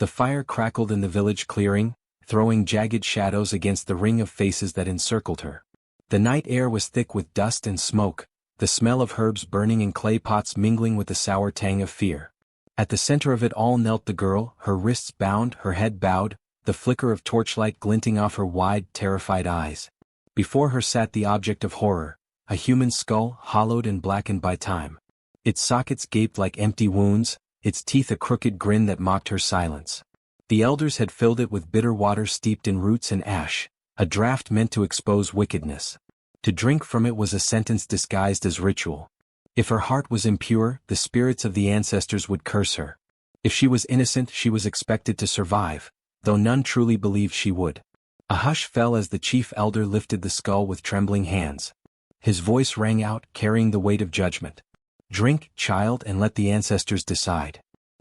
The fire crackled in the village clearing, throwing jagged shadows against the ring of faces that encircled her. The night air was thick with dust and smoke, the smell of herbs burning in clay pots mingling with the sour tang of fear. At the center of it all knelt the girl, her wrists bound, her head bowed, the flicker of torchlight glinting off her wide, terrified eyes. Before her sat the object of horror, a human skull, hollowed and blackened by time. Its sockets gaped like empty wounds, its teeth a crooked grin that mocked her silence. The elders had filled it with bitter water steeped in roots and ash, a draught meant to expose wickedness. To drink from it was a sentence disguised as ritual. If her heart was impure, the spirits of the ancestors would curse her. If she was innocent, she was expected to survive, though none truly believed she would. A hush fell as the chief elder lifted the skull with trembling hands. His voice rang out, carrying the weight of judgment. "Drink, child, and let the ancestors decide."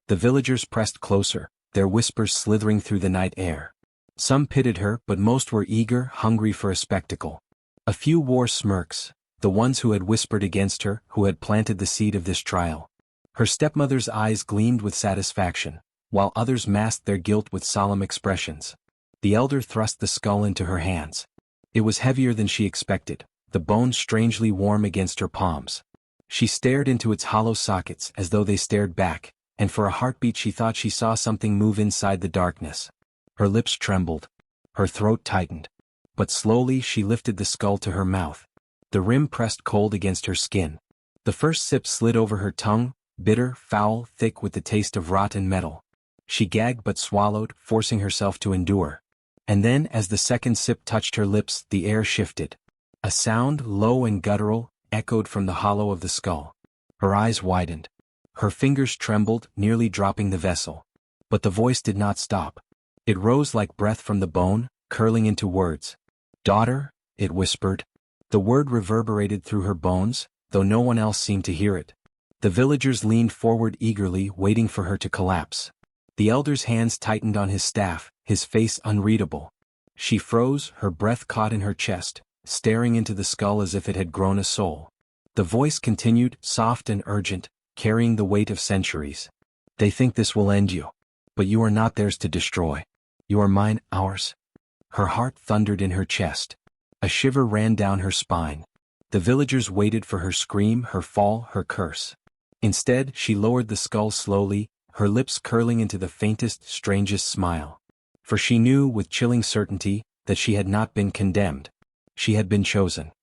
The villagers pressed closer, their whispers slithering through the night air. Some pitied her, but most were eager, hungry for a spectacle. A few wore smirks, the ones who had whispered against her, who had planted the seed of this trial. Her stepmother's eyes gleamed with satisfaction, while others masked their guilt with solemn expressions. The elder thrust the skull into her hands. It was heavier than she expected, the bones strangely warm against her palms. She stared into its hollow sockets as though they stared back, and for a heartbeat she thought she saw something move inside the darkness. Her lips trembled. Her throat tightened. But slowly she lifted the skull to her mouth. The rim pressed cold against her skin. The first sip slid over her tongue, bitter, foul, thick with the taste of rotten metal. She gagged but swallowed, forcing herself to endure. And then, as the second sip touched her lips, the air shifted. A sound, low and guttural, echoed from the hollow of the skull. Her eyes widened. Her fingers trembled, nearly dropping the vessel. But the voice did not stop. It rose like breath from the bone, curling into words. "Daughter," it whispered. The word reverberated through her bones, though no one else seemed to hear it. The villagers leaned forward eagerly, waiting for her to collapse. The elder's hands tightened on his staff, his face unreadable. She froze, her breath caught in her chest, staring into the skull as if it had grown a soul. The voice continued, soft and urgent, carrying the weight of centuries. "They think this will end you. But you are not theirs to destroy. You are mine, ours." Her heart thundered in her chest. A shiver ran down her spine. The villagers waited for her scream, her fall, her curse. Instead, she lowered the skull slowly, her lips curling into the faintest, strangest smile. For she knew, with chilling certainty, that she had not been condemned. She had been chosen.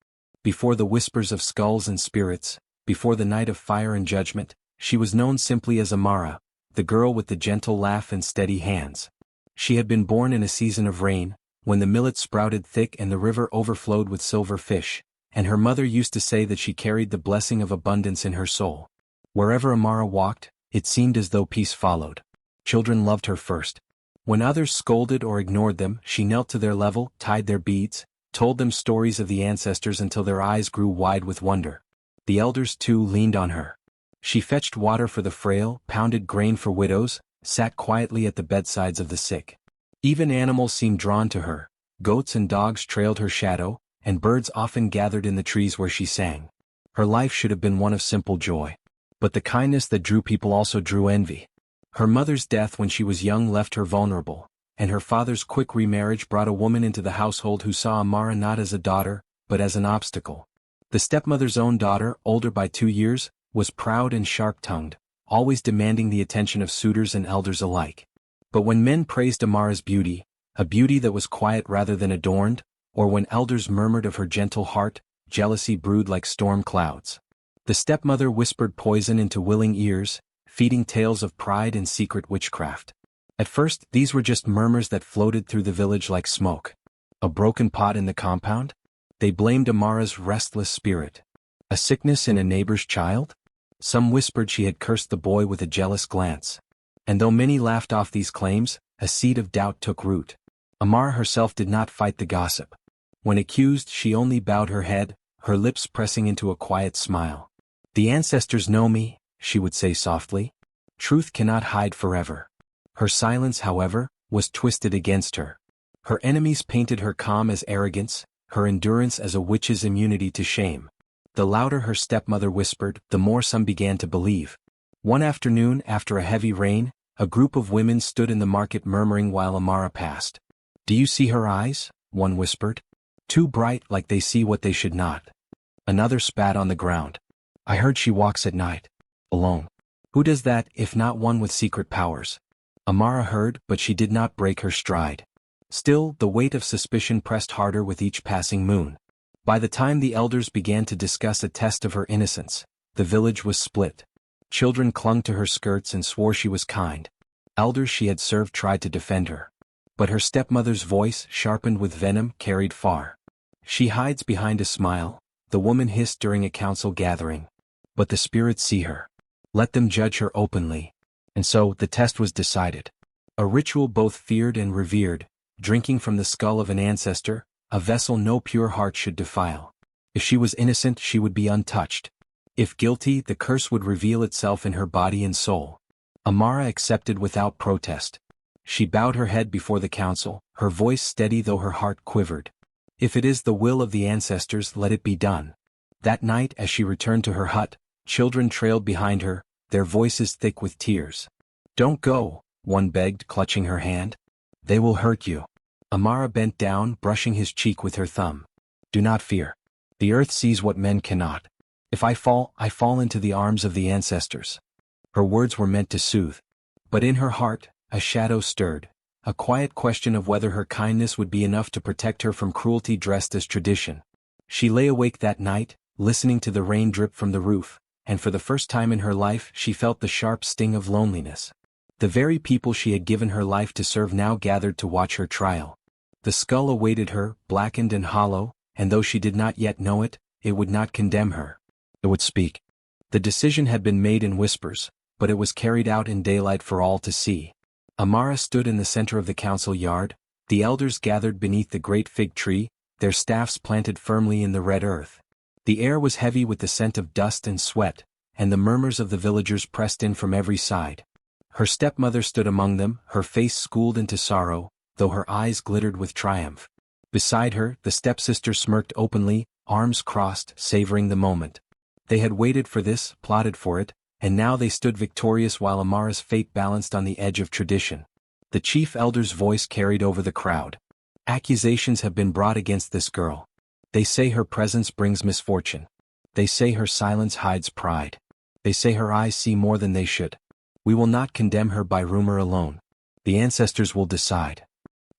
Before the whispers of skulls and spirits, before the night of fire and judgment, she was known simply as Amara, the girl with the gentle laugh and steady hands. She had been born in a season of rain, when the millet sprouted thick and the river overflowed with silver fish, and her mother used to say that she carried the blessing of abundance in her soul. Wherever Amara walked, it seemed as though peace followed. Children loved her first. When others scolded or ignored them, she knelt to their level, tied their beads, told them stories of the ancestors until their eyes grew wide with wonder. The elders, too, leaned on her. She fetched water for the frail, pounded grain for widows, sat quietly at the bedsides of the sick. Even animals seemed drawn to her. Goats and dogs trailed her shadow, and birds often gathered in the trees where she sang. Her life should have been one of simple joy. But the kindness that drew people also drew envy. Her mother's death when she was young left her vulnerable, and her father's quick remarriage brought a woman into the household who saw Amara not as a daughter, but as an obstacle. The stepmother's own daughter, older by 2 years, was proud and sharp-tongued, always demanding the attention of suitors and elders alike. But when men praised Amara's beauty, a beauty that was quiet rather than adorned, or when elders murmured of her gentle heart, jealousy brewed like storm clouds. The stepmother whispered poison into willing ears, feeding tales of pride and secret witchcraft. At first, these were just murmurs that floated through the village like smoke. A broken pot in the compound? They blamed Amara's restless spirit. A sickness in a neighbor's child? Some whispered she had cursed the boy with a jealous glance. And though many laughed off these claims, a seed of doubt took root. Amara herself did not fight the gossip. When accused, she only bowed her head, her lips pressing into a quiet smile. "The ancestors know me," she would say softly. "Truth cannot hide forever." Her silence, however, was twisted against her. Her enemies painted her calm as arrogance, her endurance as a witch's immunity to shame. The louder her stepmother whispered, the more some began to believe. One afternoon, after a heavy rain, A group of women stood in the market murmuring while Amara passed. "Do you see her eyes?" one whispered. "Too bright, like they see what they should not." Another spat on the ground. "I heard she walks at night. Alone. Who does that, if not one with secret powers?" Amara heard, but she did not break her stride. Still, the weight of suspicion pressed harder with each passing moon. By the time the elders began to discuss a test of her innocence, the village was split. Children clung to her skirts and swore she was kind. Elders she had served tried to defend her. But her stepmother's voice, sharpened with venom, carried far. "She hides behind a smile," the woman hissed during a council gathering. "But the spirits see her. Let them judge her openly." And so, the test was decided. A ritual both feared and revered, drinking from the skull of an ancestor, a vessel no pure heart should defile. If she was innocent, she would be untouched. If guilty, the curse would reveal itself in her body and soul. Amara accepted without protest. She bowed her head before the council, her voice steady though her heart quivered. "If it is the will of the ancestors, let it be done." That night, as she returned to her hut, children trailed behind her, their voices thick with tears. "Don't go," one begged, clutching her hand. "They will hurt you." Amara bent down, brushing his cheek with her thumb. "Do not fear. The earth sees what men cannot. If I fall into the arms of the ancestors." Her words were meant to soothe. But in her heart, a shadow stirred, a quiet question of whether her kindness would be enough to protect her from cruelty dressed as tradition. She lay awake that night, listening to the rain drip from the roof, and for the first time in her life she felt the sharp sting of loneliness. The very people she had given her life to serve now gathered to watch her trial. The skull awaited her, blackened and hollow, and though she did not yet know it, it would not condemn her. It would speak. The decision had been made in whispers, but it was carried out in daylight for all to see. Amara stood in the center of the council yard, the elders gathered beneath the great fig tree, their staffs planted firmly in the red earth. The air was heavy with the scent of dust and sweat, and the murmurs of the villagers pressed in from every side. Her stepmother stood among them, her face schooled into sorrow, though her eyes glittered with triumph. Beside her, the stepsister smirked openly, arms crossed, savoring the moment. They had waited for this, plotted for it, and now they stood victorious while Amara's fate balanced on the edge of tradition. The chief elder's voice carried over the crowd. "Accusations have been brought against this girl. They say her presence brings misfortune. They say her silence hides pride. They say her eyes see more than they should. We will not condemn her by rumor alone. The ancestors will decide."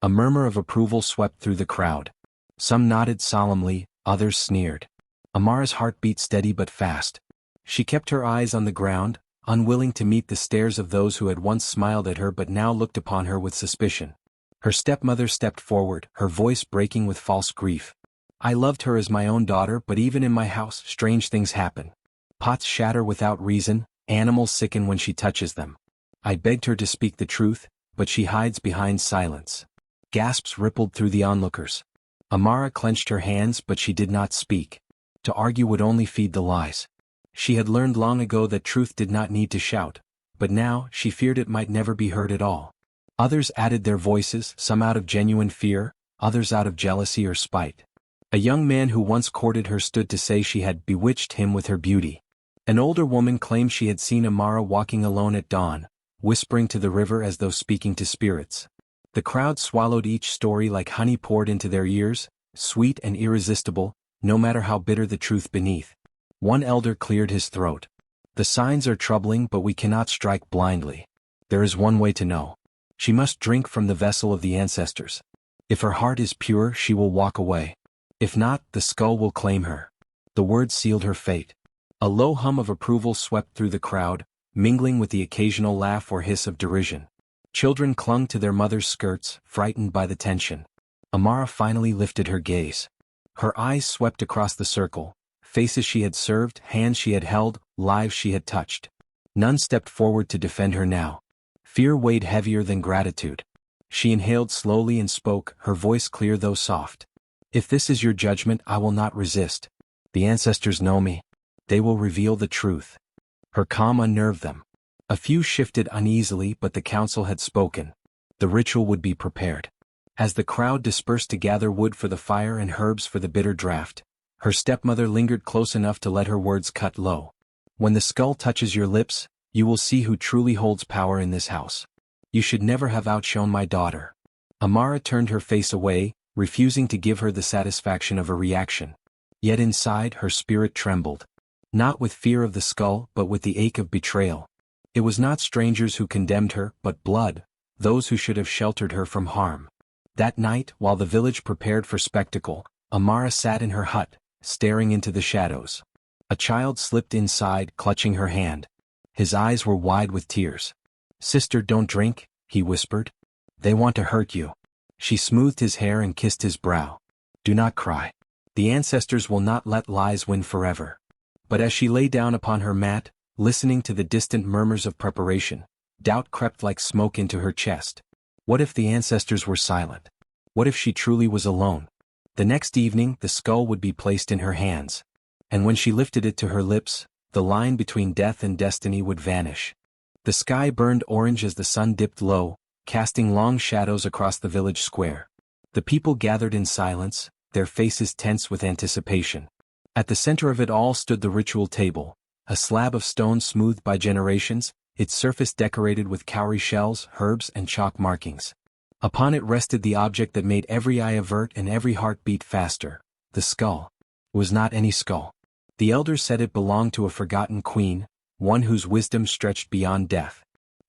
A murmur of approval swept through the crowd. Some nodded solemnly, others sneered. Amara's heart beat steady but fast. She kept her eyes on the ground, unwilling to meet the stares of those who had once smiled at her but now looked upon her with suspicion. Her stepmother stepped forward, her voice breaking with false grief. "I loved her as my own daughter, but even in my house, strange things happen. Pots shatter without reason, animals sicken when she touches them. I begged her to speak the truth, but she hides behind silence." Gasps rippled through the onlookers. Amara clenched her hands, but she did not speak. To argue would only feed the lies. She had learned long ago that truth did not need to shout, but now she feared it might never be heard at all. Others added their voices, some out of genuine fear, others out of jealousy or spite. A young man who once courted her stood to say she had bewitched him with her beauty. An older woman claimed she had seen Amara walking alone at dawn, whispering to the river as though speaking to spirits. The crowd swallowed each story like honey poured into their ears, sweet and irresistible, no matter how bitter the truth beneath. One elder cleared his throat. "The signs are troubling, but we cannot strike blindly. There is one way to know. She must drink from the vessel of the ancestors. If her heart is pure, she will walk away. If not, the skull will claim her." The word sealed her fate. A low hum of approval swept through the crowd, mingling with the occasional laugh or hiss of derision. Children clung to their mother's skirts, frightened by the tension. Amara finally lifted her gaze. Her eyes swept across the circle, faces she had served, hands she had held, lives she had touched. None stepped forward to defend her now. Fear weighed heavier than gratitude. She inhaled slowly and spoke, her voice clear though soft. "If this is your judgment, I will not resist. The ancestors know me. They will reveal the truth." Her calm unnerved them. A few shifted uneasily, but the council had spoken. The ritual would be prepared. As the crowd dispersed to gather wood for the fire and herbs for the bitter draught, her stepmother lingered close enough to let her words cut low. "When the skull touches your lips, You will see who truly holds power in this house. You should never have outshone my daughter." Amara turned her face away, refusing to give her the satisfaction of a reaction. Yet inside her spirit trembled. Not with fear of the skull but with the ache of betrayal. It was not strangers who condemned her, but blood, those who should have sheltered her from harm. That night, while the village prepared for spectacle, Amara sat in her hut, staring into the shadows. A child slipped inside, clutching her hand. His eyes were wide with tears. "Sister, don't drink," he whispered. "They want to hurt you." She smoothed his hair and kissed his brow. "Do not cry. The ancestors will not let lies win forever." But as she lay down upon her mat, listening to the distant murmurs of preparation, doubt crept like smoke into her chest. What if the ancestors were silent? What if she truly was alone? The next evening the skull would be placed in her hands. And when she lifted it to her lips, the line between death and destiny would vanish. The sky burned orange as the sun dipped low, casting long shadows across the village square. The people gathered in silence, their faces tense with anticipation. At the center of it all stood the ritual table, a slab of stone smoothed by generations, its surface decorated with cowrie shells, herbs, and chalk markings. Upon it rested the object that made every eye avert and every heart beat faster: the skull. It was not any skull. The elders said it belonged to a forgotten queen, one whose wisdom stretched beyond death.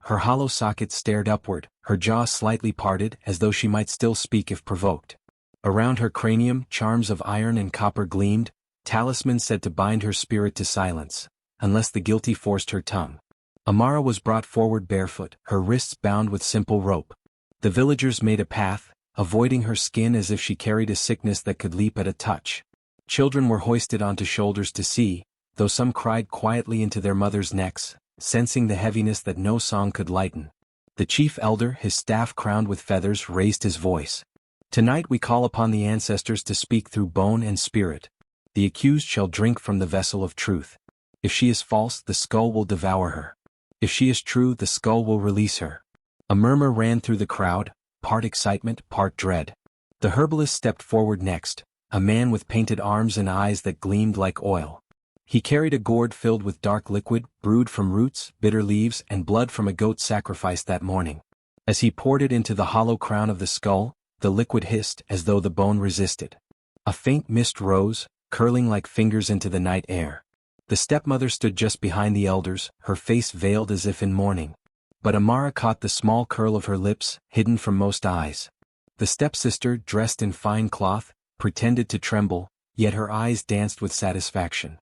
Her hollow socket stared upward, her jaw slightly parted as though she might still speak if provoked. Around her cranium, charms of iron and copper gleamed, talismans said to bind her spirit to silence, unless the guilty forced her tongue. Amara was brought forward barefoot, her wrists bound with simple rope. The villagers made a path, avoiding her skin as if she carried a sickness that could leap at a touch. Children were hoisted onto shoulders to see, though some cried quietly into their mothers' necks, sensing the heaviness that no song could lighten. The chief elder, his staff crowned with feathers, raised his voice. "Tonight we call upon the ancestors to speak through bone and spirit. The accused shall drink from the vessel of truth. If she is false, the skull will devour her. If she is true, the skull will release her." A murmur ran through the crowd, part excitement, part dread. The herbalist stepped forward next, a man with painted arms and eyes that gleamed like oil. He carried a gourd filled with dark liquid, brewed from roots, bitter leaves, and blood from a goat sacrificed that morning. As he poured it into the hollow crown of the skull, the liquid hissed as though the bone resisted. A faint mist rose, curling like fingers into the night air. The stepmother stood just behind the elders, her face veiled as if in mourning. But Amara caught the small curl of her lips, hidden from most eyes. The stepsister, dressed in fine cloth, pretended to tremble, yet her eyes danced with satisfaction.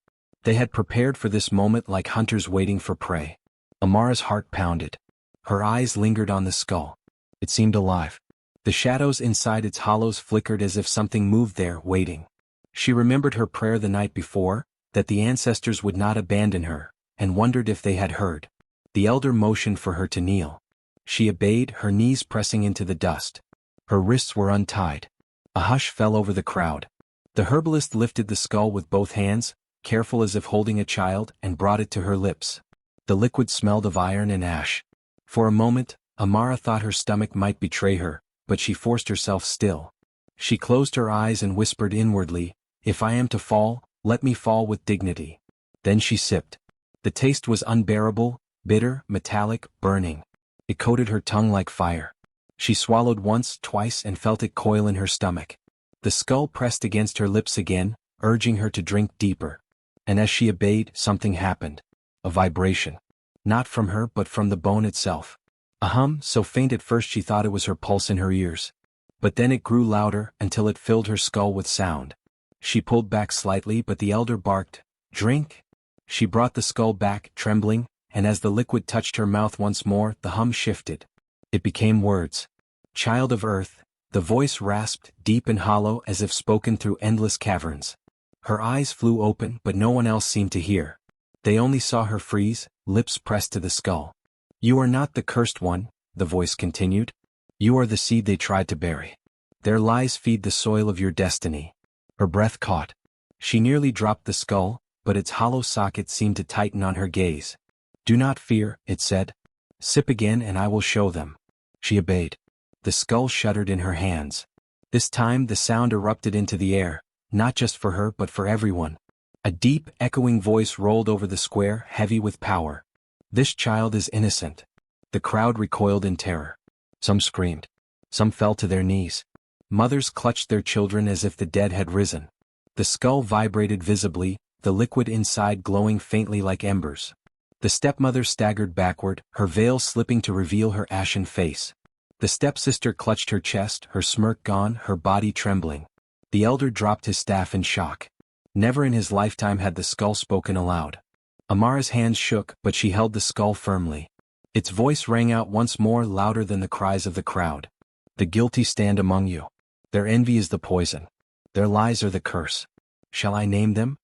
They had prepared for this moment like hunters waiting for prey. Amara's heart pounded. Her eyes lingered on the skull. It seemed alive. The shadows inside its hollows flickered as if something moved there, waiting. She remembered her prayer the night before, that the ancestors would not abandon her, and wondered if they had heard. The elder motioned for her to kneel. She obeyed, her knees pressing into the dust. Her wrists were untied. A hush fell over the crowd. The herbalist lifted the skull with both hands, careful as if holding a child, and brought it to her lips. The liquid smelled of iron and ash. For a moment, Amara thought her stomach might betray her, but she forced herself still. She closed her eyes and whispered inwardly, "If I am to fall, let me fall with dignity." Then she sipped. The taste was unbearable, bitter, metallic, burning. It coated her tongue like fire. She swallowed once, twice, and felt it coil in her stomach. The skull pressed against her lips again, urging her to drink deeper. And as she obeyed, something happened. A vibration. Not from her but from the bone itself. A hum, so faint at first she thought it was her pulse in her ears. But then it grew louder, until it filled her skull with sound. She pulled back slightly, but the elder barked, "Drink!" She brought the skull back, trembling, and as the liquid touched her mouth once more, the hum shifted. It became words. "Child of earth," the voice rasped, deep and hollow as if spoken through endless caverns. Her eyes flew open, but no one else seemed to hear. They only saw her freeze, lips pressed to the skull. "You are not the cursed one," the voice continued. "You are the seed they tried to bury. Their lies feed the soil of your destiny." Her breath caught. She nearly dropped the skull, but its hollow socket seemed to tighten on her gaze. "Do not fear," it said. "Sip again and I will show them." She obeyed. The skull shuddered in her hands. This time the sound erupted into the air, not just for her but for everyone. A deep, echoing voice rolled over the square, heavy with power. This child is innocent. The crowd recoiled in terror. Some screamed. Some fell to their knees. Mothers clutched their children as if the dead had risen. The skull vibrated visibly, the liquid inside glowing faintly like embers. The stepmother staggered backward, her veil slipping to reveal her ashen face. The stepsister clutched her chest, her smirk gone, her body trembling. The elder dropped his staff in shock. Never in his lifetime had the skull spoken aloud. Amara's hands shook, but she held the skull firmly. Its voice rang out once more, louder than the cries of the crowd. The guilty stand among you. Their envy is the poison. Their lies are the curse. Shall I name them?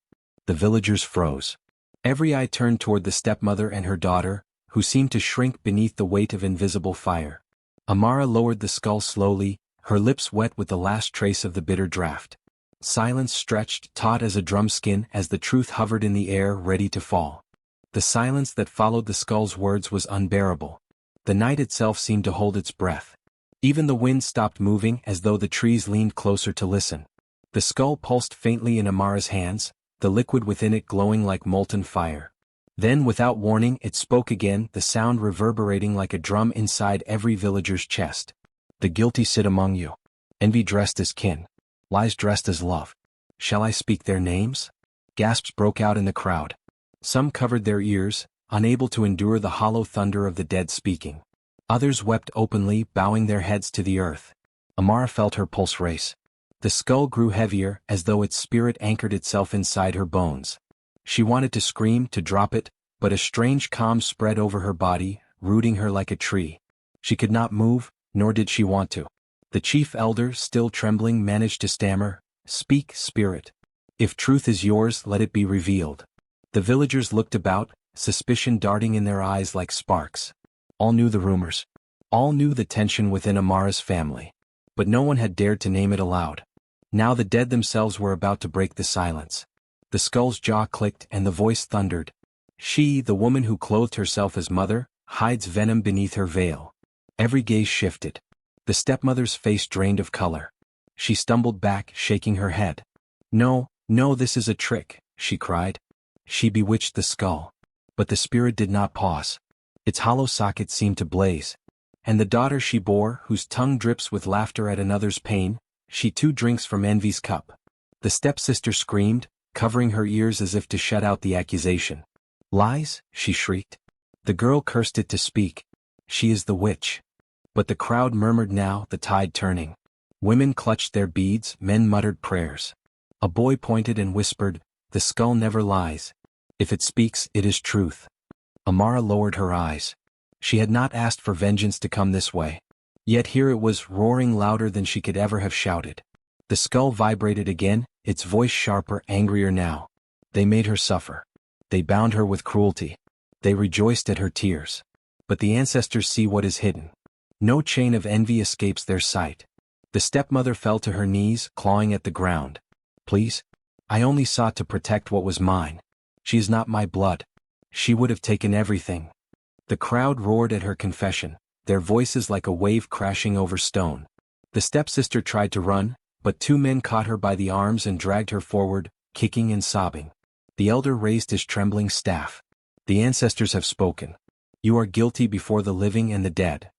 The villagers froze. Every eye turned toward the stepmother and her daughter, who seemed to shrink beneath the weight of invisible fire. Amara lowered the skull slowly, her lips wet with the last trace of the bitter draught. Silence stretched, taut as a drum skin, as the truth hovered in the air, ready to fall. The silence that followed the skull's words was unbearable. The night itself seemed to hold its breath. Even the wind stopped moving, as though the trees leaned closer to listen. The skull pulsed faintly in Amara's hands, the liquid within it glowing like molten fire. Then, without warning, it spoke again, the sound reverberating like a drum inside every villager's chest. The guilty sit among you. Envy dressed as kin. Lies dressed as love. Shall I speak their names? Gasps broke out in the crowd. Some covered their ears, unable to endure the hollow thunder of the dead speaking. Others wept openly, bowing their heads to the earth. Amara felt her pulse race. The skull grew heavier, as though its spirit anchored itself inside her bones. She wanted to scream, to drop it, but a strange calm spread over her body, rooting her like a tree. She could not move, nor did she want to. The chief elder, still trembling, managed to stammer, "Speak, spirit. If truth is yours, let it be revealed." The villagers looked about, suspicion darting in their eyes like sparks. All knew the rumors. All knew the tension within Amara's family. But no one had dared to name it aloud. Now the dead themselves were about to break the silence. The skull's jaw clicked and the voice thundered. She, the woman who clothed herself as mother, hides venom beneath her veil. Every gaze shifted. The stepmother's face drained of color. She stumbled back, shaking her head. "No, no, this is a trick," she cried. She bewitched the skull. But the spirit did not pause. Its hollow socket seemed to blaze. And the daughter she bore, whose tongue drips with laughter at another's pain, she too drinks from envy's cup. The stepsister screamed, covering her ears as if to shut out the accusation. "Lies?" she shrieked. The girl cursed it to speak. "She is the witch." But the crowd murmured now, the tide turning. Women clutched their beads, men muttered prayers. A boy pointed and whispered, "The skull never lies. If it speaks, it is truth." Amara lowered her eyes. She had not asked for vengeance to come this way. Yet here it was, roaring louder than she could ever have shouted. The skull vibrated again, its voice sharper, angrier now. They made her suffer. They bound her with cruelty. They rejoiced at her tears. But the ancestors see what is hidden. No chain of envy escapes their sight. The stepmother fell to her knees, clawing at the ground. "Please? I only sought to protect what was mine. She is not my blood. She would have taken everything." The crowd roared at her confession, their voices like a wave crashing over stone. The stepsister tried to run, but two men caught her by the arms and dragged her forward, kicking and sobbing. The elder raised his trembling staff. "The ancestors have spoken. You are guilty before the living and the dead."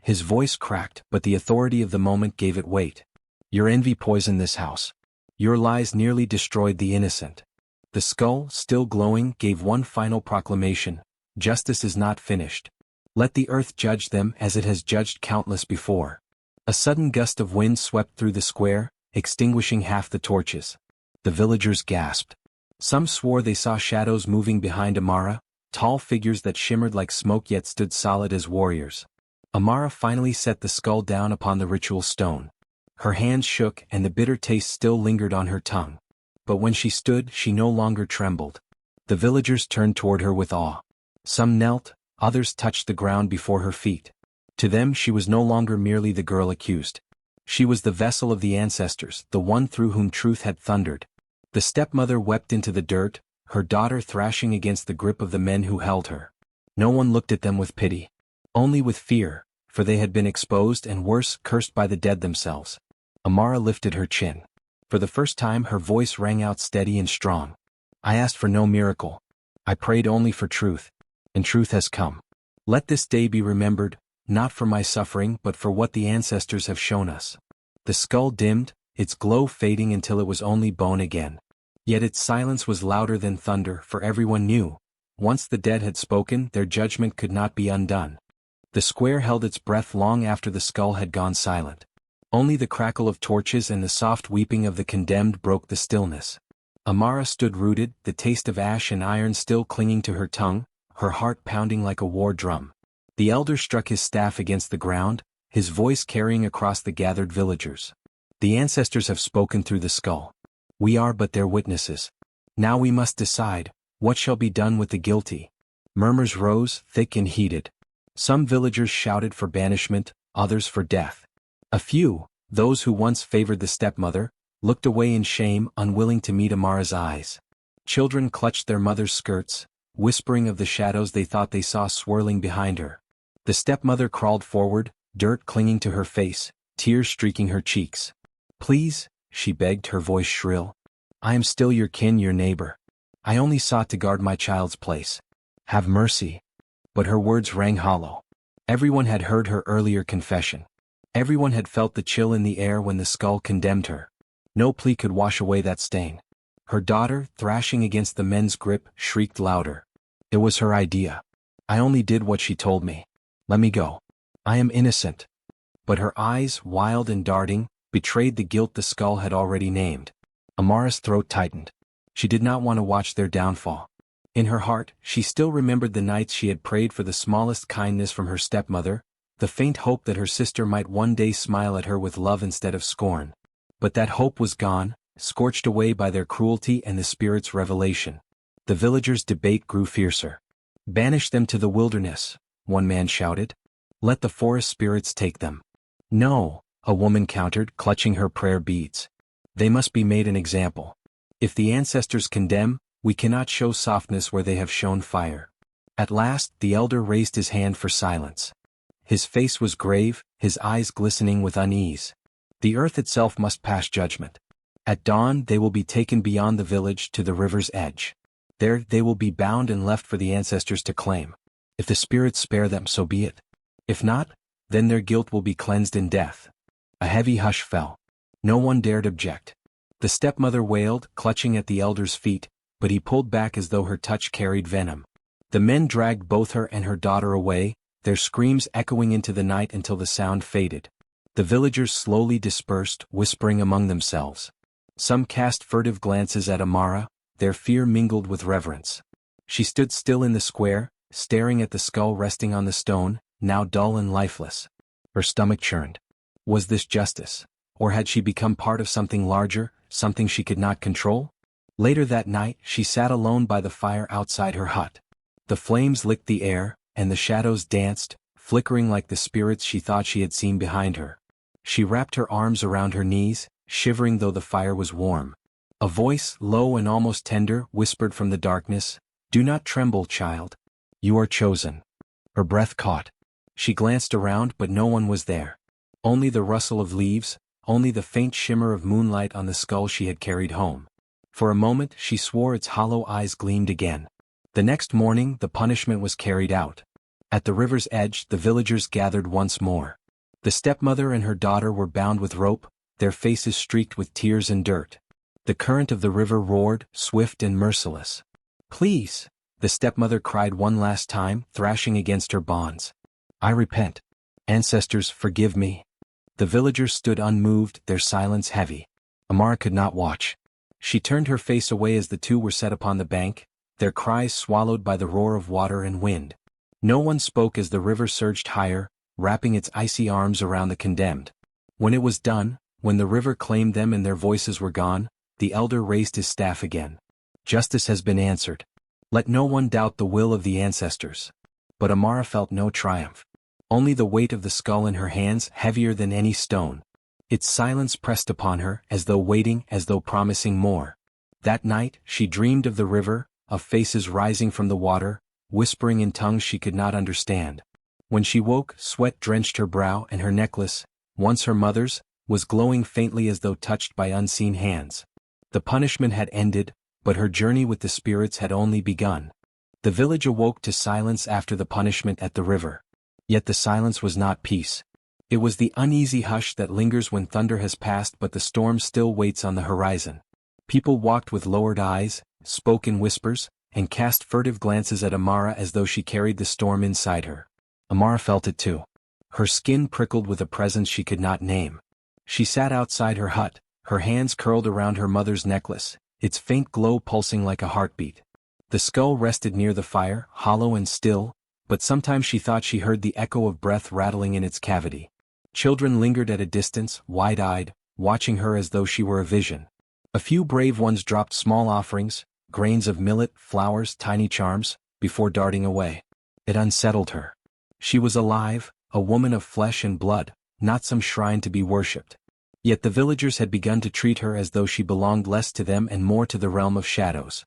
His voice cracked, but the authority of the moment gave it weight. "Your envy poisoned this house. Your lies nearly destroyed the innocent." The skull, still glowing, gave one final proclamation: "Justice is not finished. Let the earth judge them as it has judged countless before." A sudden gust of wind swept through the square, extinguishing half the torches. The villagers gasped. Some swore they saw shadows moving behind Amara, tall figures that shimmered like smoke yet stood solid as warriors. Amara finally set the skull down upon the ritual stone. Her hands shook and the bitter taste still lingered on her tongue. But when she stood, she no longer trembled. The villagers turned toward her with awe. Some knelt, others touched the ground before her feet. To them she was no longer merely the girl accused. She was the vessel of the ancestors, the one through whom truth had thundered. The stepmother wept into the dirt, her daughter thrashing against the grip of the men who held her. No one looked at them with pity. Only with fear, for they had been exposed and worse, cursed by the dead themselves. Amara lifted her chin. For the first time her voice rang out steady and strong. "I asked for no miracle. I prayed only for truth. and truth has come. Let this day be remembered, not for my suffering but for what the ancestors have shown us. The skull dimmed, its glow fading until it was only bone again. Yet its silence was louder than thunder, for everyone knew, once the dead had spoken, their judgment could not be undone. The square held its breath long after the skull had gone silent. Only the crackle of torches and the soft weeping of the condemned broke the stillness. Amara stood rooted, the taste of ash and iron still clinging to her tongue, her heart pounding like a war drum. The elder struck his staff against the ground, his voice carrying across the gathered villagers. The ancestors have spoken through the skull. We are but their witnesses. Now we must decide, what shall be done with the guilty? Murmurs rose, thick and heated. Some villagers shouted for banishment, others for death. A few, those who once favored the stepmother, looked away in shame, unwilling to meet Amara's eyes. Children clutched their mother's skirts, whispering of the shadows they thought they saw swirling behind her. The stepmother crawled forward, dirt clinging to her face, tears streaking her cheeks. Please, she begged, her voice shrill. I am still your kin, your neighbor. I only sought to guard my child's place. Have mercy. But her words rang hollow. Everyone had heard her earlier confession. Everyone had felt the chill in the air when the skull condemned her. No plea could wash away that stain. Her daughter, thrashing against the men's grip, shrieked louder. It was her idea. I only did what she told me. Let me go. I am innocent. But her eyes, wild and darting, betrayed the guilt the skull had already named. Amara's throat tightened. She did not want to watch their downfall. In her heart, she still remembered the nights she had prayed for the smallest kindness from her stepmother, the faint hope that her sister might one day smile at her with love instead of scorn. But that hope was gone, scorched away by their cruelty and the spirit's revelation. The villagers' debate grew fiercer. Banish them to the wilderness, one man shouted. Let the forest spirits take them. No, a woman countered, clutching her prayer beads. They must be made an example. If the ancestors condemn, we cannot show softness where they have shown fire. At last, the elder raised his hand for silence. His face was grave, his eyes glistening with unease. The earth itself must pass judgment. At dawn they will be taken beyond the village to the river's edge. There they will be bound and left for the ancestors to claim. If the spirits spare them, so be it. If not, then their guilt will be cleansed in death. A heavy hush fell. No one dared object. The stepmother wailed, clutching at the elder's feet, but he pulled back as though her touch carried venom. The men dragged both her and her daughter away, their screams echoing into the night until the sound faded. The villagers slowly dispersed, whispering among themselves. Some cast furtive glances at Amara, their fear mingled with reverence. She stood still in the square, staring at the skull resting on the stone, now dull and lifeless. Her stomach churned. Was this justice? Or had she become part of something larger, something she could not control? Later that night, she sat alone by the fire outside her hut. The flames licked the air, and the shadows danced, flickering like the spirits she thought she had seen behind her. She wrapped her arms around her knees, shivering though the fire was warm. A voice, low and almost tender, whispered from the darkness, "Do not tremble, child. You are chosen." Her breath caught. She glanced around, but no one was there. Only the rustle of leaves, only the faint shimmer of moonlight on the skull she had carried home. For a moment she swore its hollow eyes gleamed again. The next morning the punishment was carried out. At the river's edge the villagers gathered once more. The stepmother and her daughter were bound with rope, their faces streaked with tears and dirt. The current of the river roared, swift and merciless. "Please," the stepmother cried one last time, thrashing against her bonds. "I repent. Ancestors, forgive me." The villagers stood unmoved, their silence heavy. Amara could not watch. She turned her face away as the two were set upon the bank, their cries swallowed by the roar of water and wind. No one spoke as the river surged higher, wrapping its icy arms around the condemned. When it was done, when the river claimed them and their voices were gone, the elder raised his staff again. Justice has been answered. Let no one doubt the will of the ancestors. But Amara felt no triumph. Only the weight of the skull in her hands, heavier than any stone. Its silence pressed upon her, as though waiting, as though promising more. That night, she dreamed of the river, of faces rising from the water, whispering in tongues she could not understand. When she woke, sweat drenched her brow and her necklace, once her mother's, was glowing faintly as though touched by unseen hands. The punishment had ended, but her journey with the spirits had only begun. The village awoke to silence after the punishment at the river. Yet the silence was not peace. It was the uneasy hush that lingers when thunder has passed but the storm still waits on the horizon. People walked with lowered eyes, spoke in whispers, and cast furtive glances at Amara as though she carried the storm inside her. Amara felt it too. Her skin prickled with a presence she could not name. She sat outside her hut, her hands curled around her mother's necklace, its faint glow pulsing like a heartbeat. The skull rested near the fire, hollow and still, but sometimes she thought she heard the echo of breath rattling in its cavity. Children lingered at a distance, wide-eyed, watching her as though she were a vision. A few brave ones dropped small offerings, grains of millet, flowers, tiny charms, before darting away. It unsettled her. She was alive, a woman of flesh and blood, not some shrine to be worshipped. Yet the villagers had begun to treat her as though she belonged less to them and more to the realm of shadows.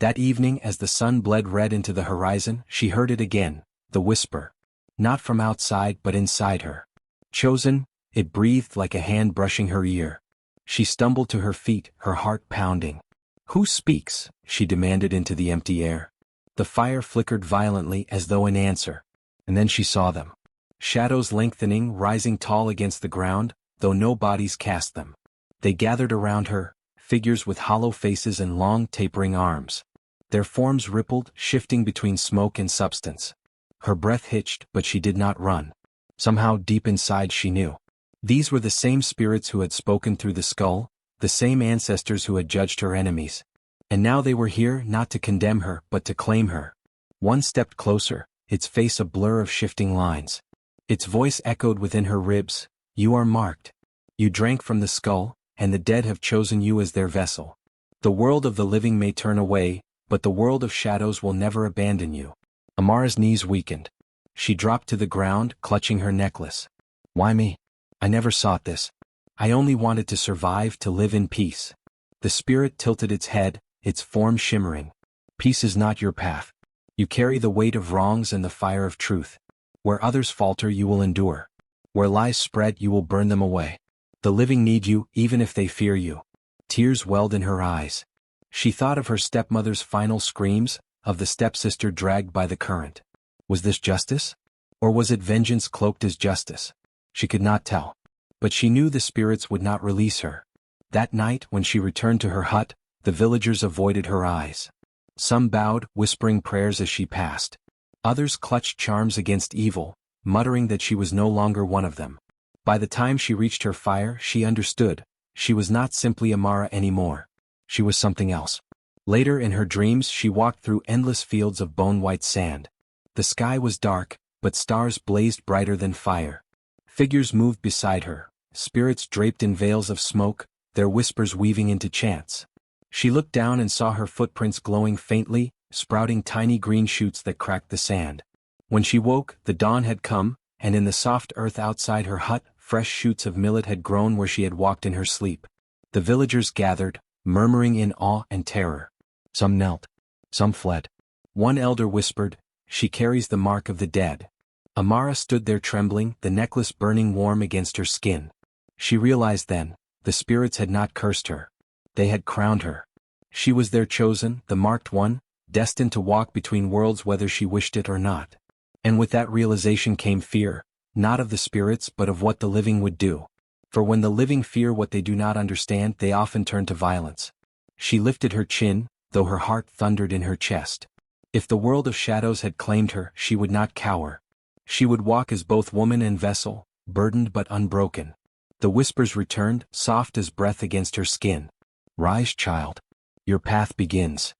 That evening as the sun bled red into the horizon, she heard it again, the whisper. Not from outside but inside her. Chosen, it breathed like a hand brushing her ear. She stumbled to her feet, her heart pounding. "Who speaks?" she demanded into the empty air. The fire flickered violently as though in answer. And then she saw them. Shadows lengthening, rising tall against the ground, though no bodies cast them. They gathered around her, figures with hollow faces and long tapering arms. Their forms rippled, shifting between smoke and substance. Her breath hitched, but she did not run. Somehow deep inside she knew. These were the same spirits who had spoken through the skull, the same ancestors who had judged her enemies. And now they were here not to condemn her but to claim her. One stepped closer, its face a blur of shifting lines. Its voice echoed within her ribs, "You are marked. You drank from the skull, and the dead have chosen you as their vessel. The world of the living may turn away, but the world of shadows will never abandon you." Amara's knees weakened. She dropped to the ground, clutching her necklace. "Why me? I never sought this. I only wanted to survive, to live in peace." The spirit tilted its head, its form shimmering. "Peace is not your path. You carry the weight of wrongs and the fire of truth. Where others falter you will endure. Where lies spread you will burn them away. The living need you, even if they fear you." Tears welled in her eyes. She thought of her stepmother's final screams, of the stepsister dragged by the current. Was this justice? Or was it vengeance cloaked as justice? She could not tell. But she knew the spirits would not release her. That night, when she returned to her hut, the villagers avoided her eyes. Some bowed, whispering prayers as she passed. Others clutched charms against evil, muttering that she was no longer one of them. By the time she reached her fire, she understood. She was not simply Amara anymore. She was something else. Later in her dreams she walked through endless fields of bone-white sand. The sky was dark, but stars blazed brighter than fire. Figures moved beside her, spirits draped in veils of smoke, their whispers weaving into chants. She looked down and saw her footprints glowing faintly, sprouting tiny green shoots that cracked the sand. When she woke, the dawn had come, and in the soft earth outside her hut, fresh shoots of millet had grown where she had walked in her sleep. The villagers gathered, murmuring in awe and terror. Some knelt. Some fled. One elder whispered, "She carries the mark of the dead." Amara stood there trembling, the necklace burning warm against her skin. She realized then, the spirits had not cursed her. They had crowned her. She was their chosen, the marked one, destined to walk between worlds whether she wished it or not. And with that realization came fear, not of the spirits but of what the living would do. For when the living fear what they do not understand, they often turn to violence. She lifted her chin, though her heart thundered in her chest. If the world of shadows had claimed her, she would not cower. She would walk as both woman and vessel, burdened but unbroken. The whispers returned, soft as breath against her skin. "Rise, child. Your path begins."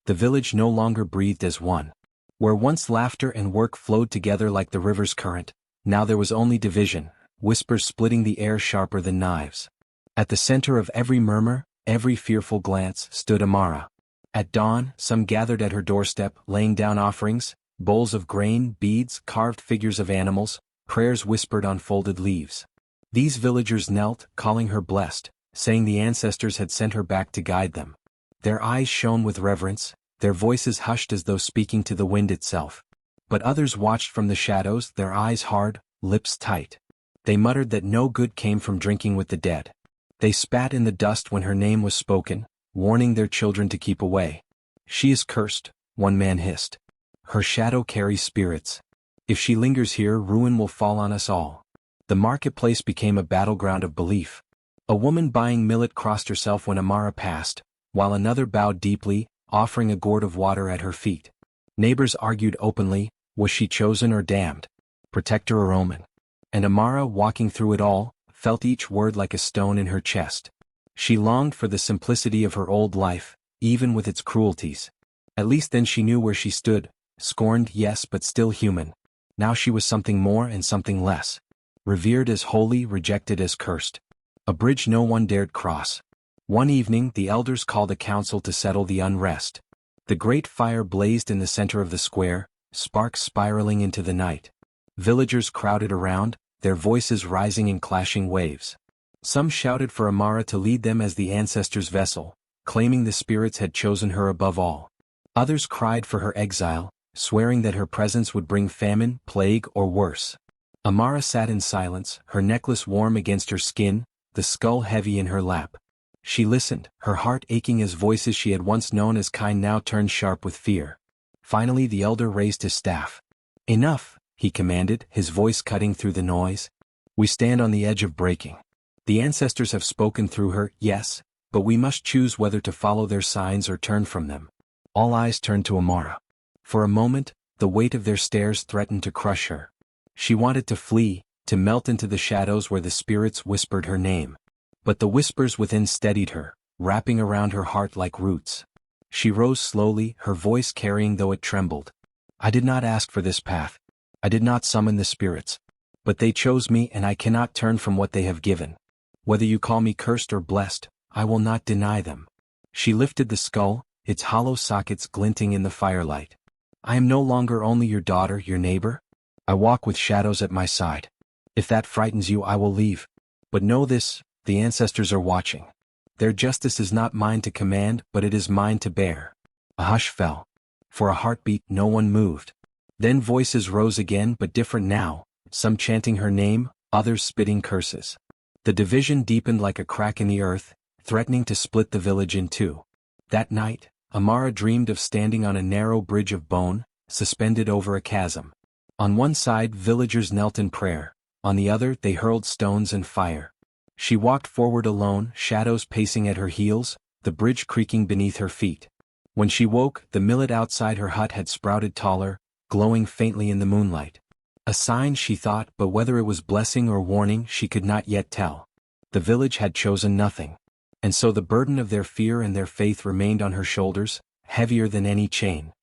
The village no longer breathed as one. Where once laughter and work flowed together like the river's current, now there was only division, whispers splitting the air sharper than knives. At the center of every murmur, every fearful glance, stood Amara. At dawn, some gathered at her doorstep, laying down offerings, bowls of grain, beads, carved figures of animals, prayers whispered on folded leaves. These villagers knelt, calling her blessed, saying the ancestors had sent her back to guide them. Their eyes shone with reverence, their voices hushed as though speaking to the wind itself. But others watched from the shadows, their eyes hard, lips tight. They muttered that no good came from drinking with the dead. They spat in the dust when her name was spoken, warning their children to keep away. "She is cursed," one man hissed. Her shadow carries spirits. If she lingers here, ruin will fall on us all. The marketplace became a battleground of belief. A woman buying millet crossed herself when Amara passed, while another bowed deeply, offering a gourd of water at her feet. Neighbors argued openly, was she chosen or damned? Protector or omen? And Amara, walking through it all, felt each word like a stone in her chest. She longed for the simplicity of her old life, even with its cruelties. At least then she knew where she stood, scorned, yes, but still human. Now she was something more and something less. Revered as holy, rejected as cursed. A bridge no one dared cross. One evening the elders called a council to settle the unrest. The great fire blazed in the center of the square, sparks spiraling into the night. Villagers crowded around, their voices rising in clashing waves. Some shouted for Amara to lead them as the ancestors' vessel, claiming the spirits had chosen her above all. Others cried for her exile, swearing that her presence would bring famine, plague, or worse. Amara sat in silence, her necklace warm against her skin, the skull heavy in her lap. She listened, her heart aching as voices she had once known as kind now turned sharp with fear. Finally the elder raised his staff. "Enough," he commanded, his voice cutting through the noise. "We stand on the edge of breaking. The ancestors have spoken through her, yes, but we must choose whether to follow their signs or turn from them." All eyes turned to Amara. For a moment, the weight of their stares threatened to crush her. She wanted to flee, to melt into the shadows where the spirits whispered her name. But the whispers within steadied her, wrapping around her heart like roots. She rose slowly, her voice carrying though it trembled. "I did not ask for this path. I did not summon the spirits. But they chose me and I cannot turn from what they have given. Whether you call me cursed or blessed, I will not deny them." She lifted the skull, its hollow sockets glinting in the firelight. "I am no longer only your daughter, your neighbor. I walk with shadows at my side. If that frightens you, I will leave. But know this, the ancestors are watching. Their justice is not mine to command, but it is mine to bear." A hush fell. For a heartbeat, no one moved. Then voices rose again, but different now, some chanting her name, others spitting curses. The division deepened like a crack in the earth, threatening to split the village in two. That night, Amara dreamed of standing on a narrow bridge of bone, suspended over a chasm. On one side villagers knelt in prayer, on the other they hurled stones and fire. She walked forward alone, shadows pacing at her heels, the bridge creaking beneath her feet. When she woke, the millet outside her hut had sprouted taller, glowing faintly in the moonlight. A sign, she thought, but whether it was blessing or warning she could not yet tell. The village had chosen nothing. And so the burden of their fear and their faith remained on her shoulders, heavier than any chain.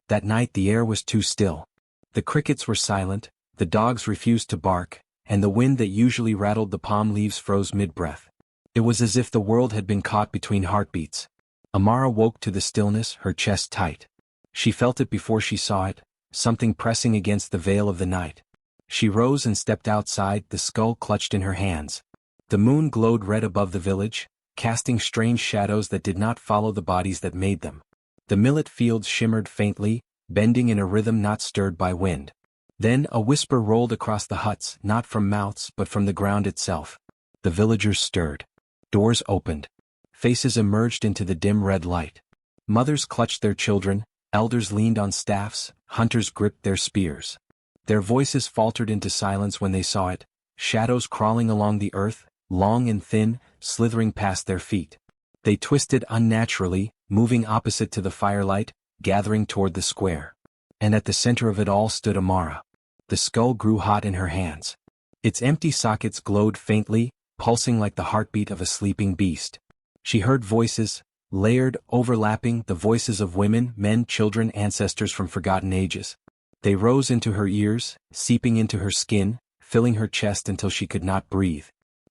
That night the air was too still. The crickets were silent, the dogs refused to bark, and the wind that usually rattled the palm leaves froze mid-breath. It was as if the world had been caught between heartbeats. Amara woke to the stillness, her chest tight. She felt it before she saw it, something pressing against the veil of the night. She rose and stepped outside, the skull clutched in her hands. The moon glowed red above the village, casting strange shadows that did not follow the bodies that made them. The millet fields shimmered faintly, bending in a rhythm not stirred by wind. Then a whisper rolled across the huts, not from mouths but from the ground itself. The villagers stirred. Doors opened. Faces emerged into the dim red light. Mothers clutched their children, elders leaned on staffs, hunters gripped their spears. Their voices faltered into silence when they saw it, shadows crawling along the earth, long and thin, slithering past their feet. They twisted unnaturally, moving opposite to the firelight, gathering toward the square. And at the center of it all stood Amara. The skull grew hot in her hands. Its empty sockets glowed faintly, pulsing like the heartbeat of a sleeping beast. She heard voices, layered, overlapping, the voices of women, men, children, ancestors from forgotten ages. They rose into her ears, seeping into her skin, filling her chest until she could not breathe.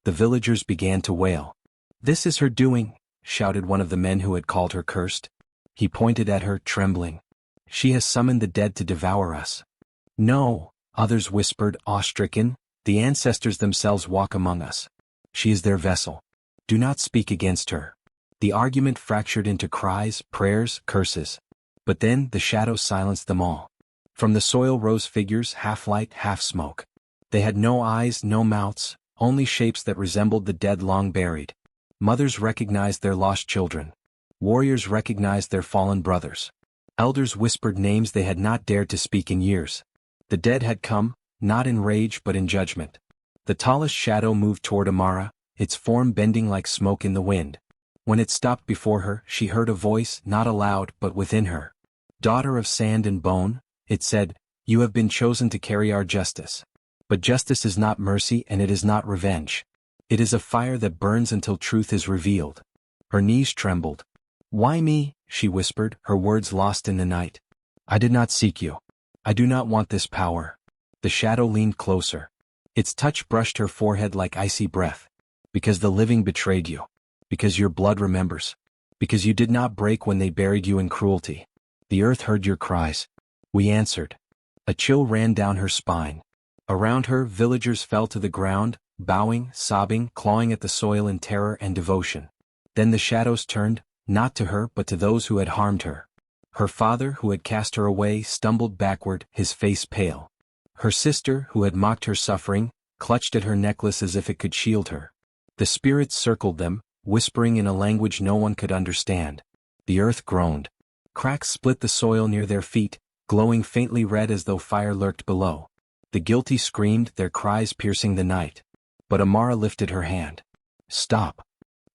The villagers began to wail. "This is her doing," shouted one of the men who had called her cursed. He pointed at her, trembling. "She has summoned the dead to devour us." "No," others whispered, awe-stricken, "the ancestors themselves walk among us. She is their vessel. Do not speak against her." The argument fractured into cries, prayers, curses. But then the shadows silenced them all. From the soil rose figures, half light, half smoke. They had no eyes, no mouths, only shapes that resembled the dead long buried. Mothers recognized their lost children. Warriors recognized their fallen brothers. Elders whispered names they had not dared to speak in years. The dead had come, not in rage but in judgment. The tallest shadow moved toward Amara, its form bending like smoke in the wind. When it stopped before her, she heard a voice, not aloud but within her. "Daughter of sand and bone," it said, "you have been chosen to carry our justice. But justice is not mercy and it is not revenge. It is a fire that burns until truth is revealed." Her knees trembled. "Why me?" she whispered, her words lost in the night. "I did not seek you. I do not want this power." The shadow leaned closer. Its touch brushed her forehead like icy breath. "Because the living betrayed you. Because your blood remembers. Because you did not break when they buried you in cruelty. The earth heard your cries. We answered." A chill ran down her spine. Around her, villagers fell to the ground, bowing, sobbing, clawing at the soil in terror and devotion. Then the shadows turned, not to her but to those who had harmed her. Her father, who had cast her away, stumbled backward, his face pale. Her sister, who had mocked her suffering, clutched at her necklace as if it could shield her. The spirits circled them, whispering in a language no one could understand. The earth groaned. Cracks split the soil near their feet, glowing faintly red as though fire lurked below. The guilty screamed, their cries piercing the night. But Amara lifted her hand. "Stop."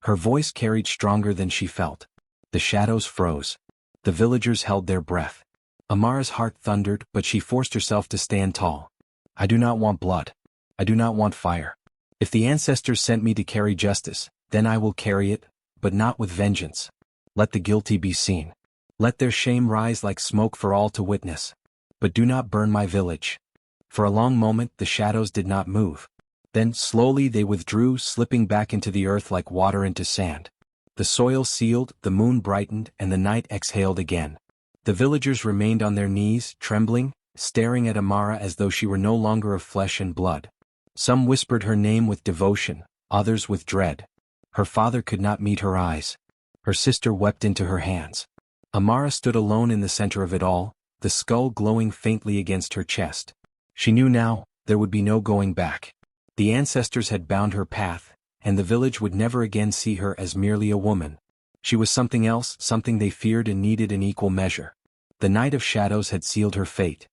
Her voice carried stronger than she felt. The shadows froze. The villagers held their breath. Amara's heart thundered, but she forced herself to stand tall. "I do not want blood. I do not want fire. If the ancestors sent me to carry justice, then I will carry it, but not with vengeance. Let the guilty be seen. Let their shame rise like smoke for all to witness. But do not burn my village." For a long moment the shadows did not move. Then, slowly they withdrew, slipping back into the earth like water into sand. The soil sealed, the moon brightened, and the night exhaled again. The villagers remained on their knees, trembling, staring at Amara as though she were no longer of flesh and blood. Some whispered her name with devotion, others with dread. Her father could not meet her eyes. Her sister wept into her hands. Amara stood alone in the center of it all, the skull glowing faintly against her chest. She knew now, there would be no going back. The ancestors had bound her path, and the village would never again see her as merely a woman. She was something else, something they feared and needed in equal measure. The night of shadows had sealed her fate.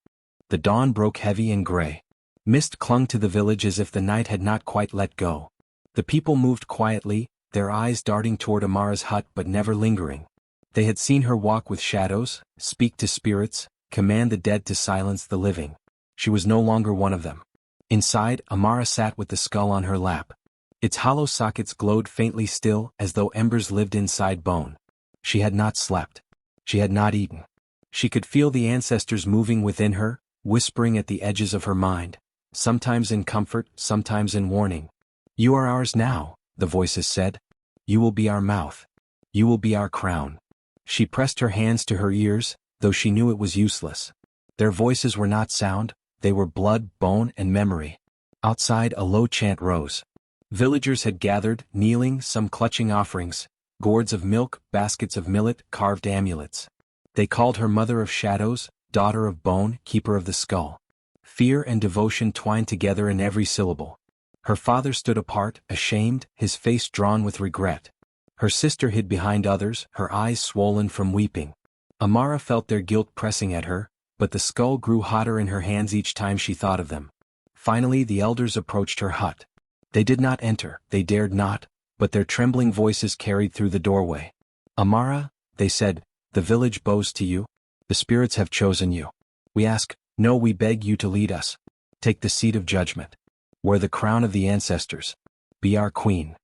The dawn broke heavy and gray. Mist clung to the village as if the night had not quite let go. The people moved quietly, their eyes darting toward Amara's hut but never lingering. They had seen her walk with shadows, speak to spirits, command the dead to silence the living. She was no longer one of them. Inside, Amara sat with the skull on her lap. Its hollow sockets glowed faintly still, as though embers lived inside bone. She had not slept. She had not eaten. She could feel the ancestors moving within her, whispering at the edges of her mind, sometimes in comfort, sometimes in warning. "You are ours now," the voices said. "You will be our mouth. You will be our crown." She pressed her hands to her ears, though she knew it was useless. Their voices were not sound, they were blood, bone, and memory. Outside, a low chant rose. Villagers had gathered, kneeling, some clutching offerings, gourds of milk, baskets of millet, carved amulets. They called her Mother of Shadows, Daughter of Bone, Keeper of the Skull. Fear and devotion twined together in every syllable. Her father stood apart, ashamed, his face drawn with regret. Her sister hid behind others, her eyes swollen from weeping. Amara felt their guilt pressing at her, but the skull grew hotter in her hands each time she thought of them. Finally the elders approached her hut. They did not enter, they dared not, but their trembling voices carried through the doorway. "Amara," they said, "the village bows to you. The spirits have chosen you. We ask, no, we beg you to lead us. Take the seat of judgment. Wear the crown of the ancestors. Be our queen."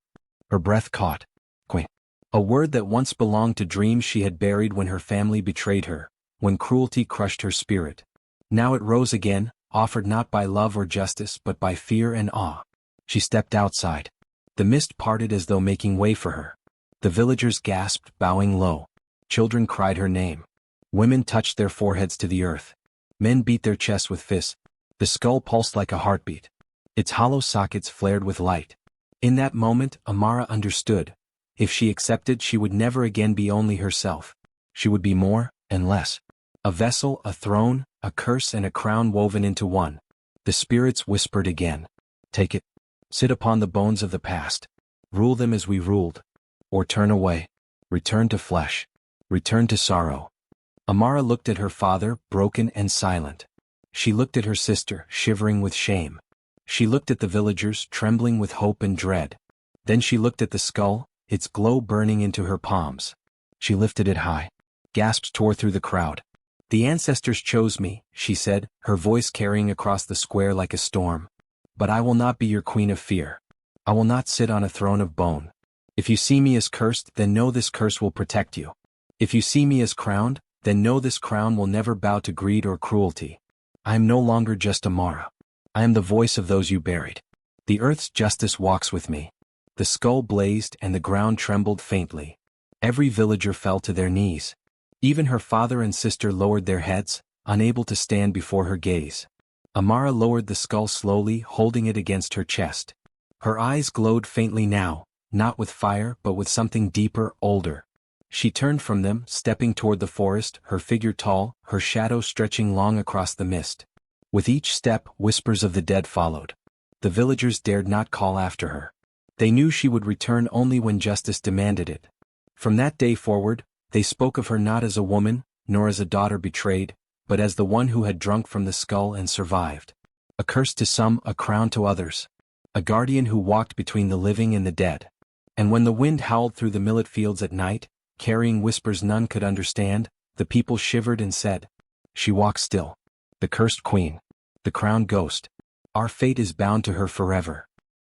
Her breath caught. Queen. A word that once belonged to dreams she had buried when her family betrayed her, when cruelty crushed her spirit. Now it rose again, offered not by love or justice but by fear and awe. She stepped outside. The mist parted as though making way for her. The villagers gasped, bowing low. Children cried her name. Women touched their foreheads to the earth. Men beat their chests with fists. The skull pulsed like a heartbeat. Its hollow sockets flared with light. In that moment, Amara understood. If she accepted, she would never again be only herself. She would be more, and less. A vessel, a throne, a curse and a crown woven into one. The spirits whispered again. "Take it. Sit upon the bones of the past. Rule them as we ruled. Or turn away. Return to flesh. Return to sorrow." Amara looked at her father, broken and silent. She looked at her sister, shivering with shame. She looked at the villagers, trembling with hope and dread. Then she looked at the skull, its glow burning into her palms. She lifted it high. Gasps tore through the crowd. "The ancestors chose me," she said, her voice carrying across the square like a storm. "But I will not be your queen of fear. I will not sit on a throne of bone. If you see me as cursed, then know this curse will protect you. If you see me as crowned, then know this crown will never bow to greed or cruelty. I am no longer just Amara. I am the voice of those you buried. The earth's justice walks with me." The skull blazed and the ground trembled faintly. Every villager fell to their knees. Even her father and sister lowered their heads, unable to stand before her gaze. Amara lowered the skull slowly, holding it against her chest. Her eyes glowed faintly now, not with fire but with something deeper, older. She turned from them, stepping toward the forest, her figure tall, her shadow stretching long across the mist. With each step, whispers of the dead followed. The villagers dared not call after her. They knew she would return only when justice demanded it. From that day forward, they spoke of her not as a woman, nor as a daughter betrayed, but as the one who had drunk from the skull and survived. A curse to some, a crown to others. A guardian who walked between the living and the dead. And when the wind howled through the millet fields at night, carrying whispers none could understand, the people shivered and said, "She walks still. The cursed queen. The crowned ghost. Our fate is bound to her forever."